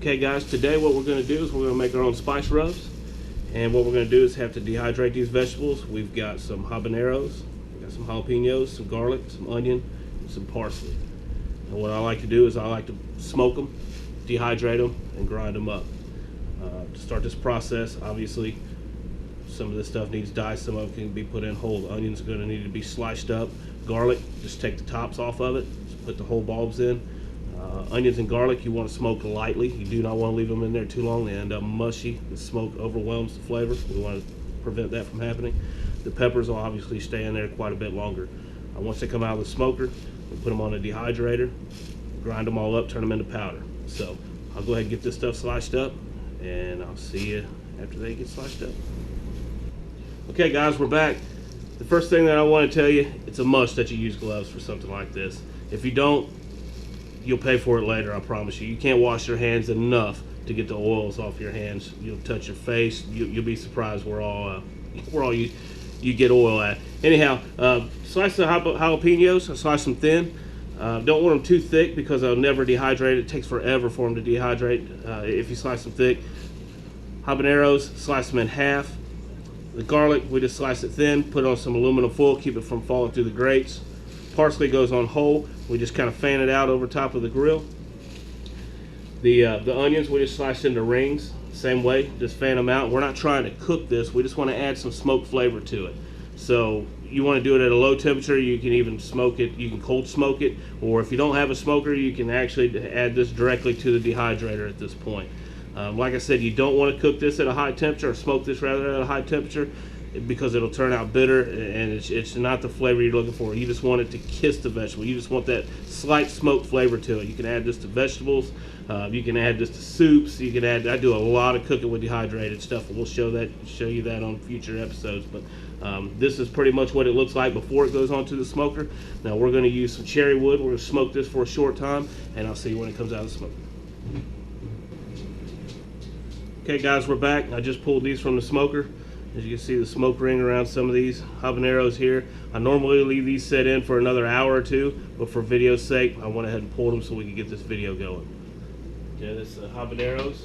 Okay guys, today what we're going to do is we're going to make our own spice rubs. And what we're going to do is have to dehydrate these vegetables. We've got some habaneros, we've got some jalapenos, some garlic, some onion, and some parsley. And what I like to do is I like to smoke them, dehydrate them, and grind them up. To start this process, obviously, some of this stuff needs diced, some of it can be put in whole. The onions are going to need to be sliced up. Garlic, just take the tops off of it, just put the whole bulbs in. Onions and garlic, you want to smoke lightly. You do not want to leave them in there too long. They end up mushy. The smoke overwhelms the flavor. We want to prevent that from happening. The peppers will obviously stay in there quite a bit longer. Once they come out of the smoker, we put them on a dehydrator, grind them all up, turn them into powder. So I'll go ahead and get this stuff sliced up, and I'll see you after they get sliced up. Okay guys, we're back. The first thing that I want to tell you, it's a must that you use gloves for something like this. If you don't, you'll pay for it later, I promise you. You can't wash your hands enough to get the oils off your hands. You'll touch your face. You'll be surprised where all you get oil at. Anyhow, slice the jalapenos. I slice them thin. Don't want them too thick because they'll never dehydrate. It takes forever for them to dehydrate if you slice them thick. Habaneros, slice them in half. The garlic, we just slice it thin, put it on some aluminum foil, keep it from falling through the grates. Parsley goes on whole. We just kind of fan it out over top of the grill. The onions, we just slice into rings. Same way, just fan them out. We're not trying to cook this. We just want to add some smoke flavor to it. So you want to do it at a low temperature. You can even smoke it. You can cold smoke it. Or if you don't have a smoker, you can actually add this directly to the dehydrator at this point. Like I said, you don't want to cook this at a high temperature, or smoke this rather at a high temperature, because it'll turn out bitter and it's not the flavor you're looking for. You just want it to kiss the vegetable. You just want that slight smoke flavor to it. You can add this to vegetables. You can add this to soups. You can add. I do a lot of cooking with dehydrated stuff, and we'll show you that on future episodes. But this is pretty much what it looks like before it goes onto the smoker. Now we're going to use some cherry wood. We're going to smoke this for a short time, and I'll see you when it comes out of the smoker. Okay guys, we're back. I just pulled these from the smoker. As you can see, the smoke ring around some of these habaneros here. I normally leave these set in for another hour or two, but for video's sake, I went ahead and pulled them so we could get this video going. Okay, this habaneros.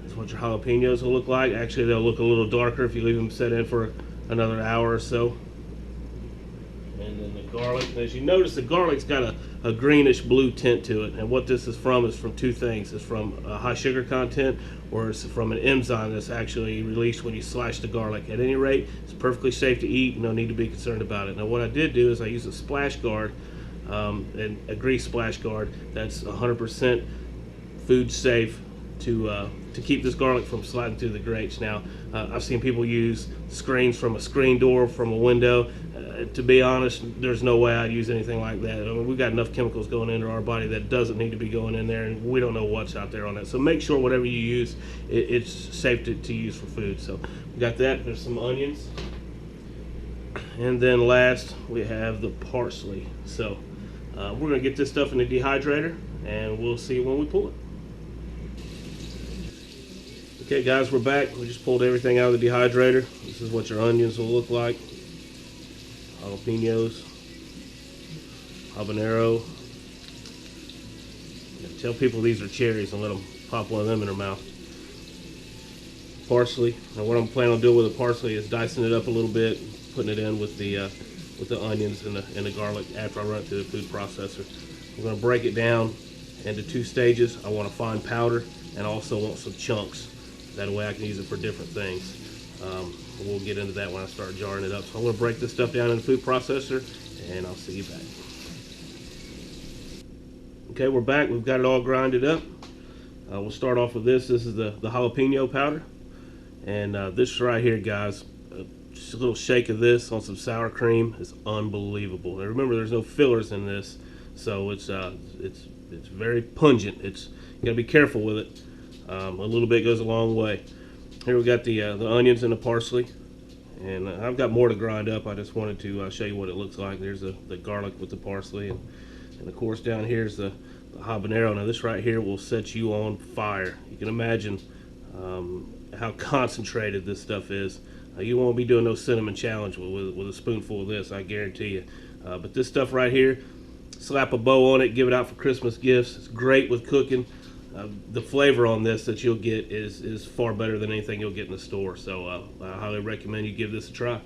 That's what your jalapenos will look like. Actually, they'll look a little darker if you leave them set in for another hour or so. And then the garlic. And as you notice, the garlic's got a greenish blue tint to it. And what this is from two things. It's from a high sugar content, or it's from an enzyme that's actually released when you slice the garlic. At any rate, it's perfectly safe to eat. No need to be concerned about it. Now what I did do is I used a splash guard, and a grease splash guard that's 100% food safe to keep this garlic from sliding through the grates. Now, I've seen people use screens from a screen door, from a window. To be honest, there's no way I'd use anything like that. I mean, we've got enough chemicals going into our body that doesn't need to be going in there, and we don't know what's out there on that. So make sure whatever you use, it's safe to use for food. So we got that. There's some onions. And then last, we have the parsley. So we're going to get this stuff in the dehydrator, and we'll see when we pull it. Okay guys, we're back. We just pulled everything out of the dehydrator. This is what your onions will look like. Jalapenos, habanero. Tell people these are cherries and let them pop one of them in their mouth. Parsley. Now what I'm planning on doing with the parsley is dicing it up a little bit, putting it in with the onions and the garlic after I run it through the food processor. I'm going to break it down into two stages. I want a fine powder, and I also want some chunks. That way I can use it for different things. We'll get into that when I start jarring it up. So I'm going to break this stuff down in the food processor, and I'll see you back. Okay, we're back. We've got it all grinded up. We'll start off with this. This is the jalapeno powder. And this right here, guys, just a little shake of this on some sour cream is unbelievable. And remember, there's no fillers in this, so it's very pungent. You got to be careful with it. A little bit goes a long way. Here we got the onions and the parsley, and I've got more to grind up. I just wanted to show you what it looks like. There's the garlic with the parsley, and of course down here's the habanero. Now this right here will set you on fire. You can imagine how concentrated this stuff is. You won't be doing no cinnamon challenge with a spoonful of this, I guarantee you. But this stuff right here, slap a bow on it, give it out for Christmas gifts. It's great with cooking. The flavor on this that you'll get is far better than anything you'll get in the store. So I highly recommend you give this a try.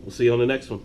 We'll see you on the next one.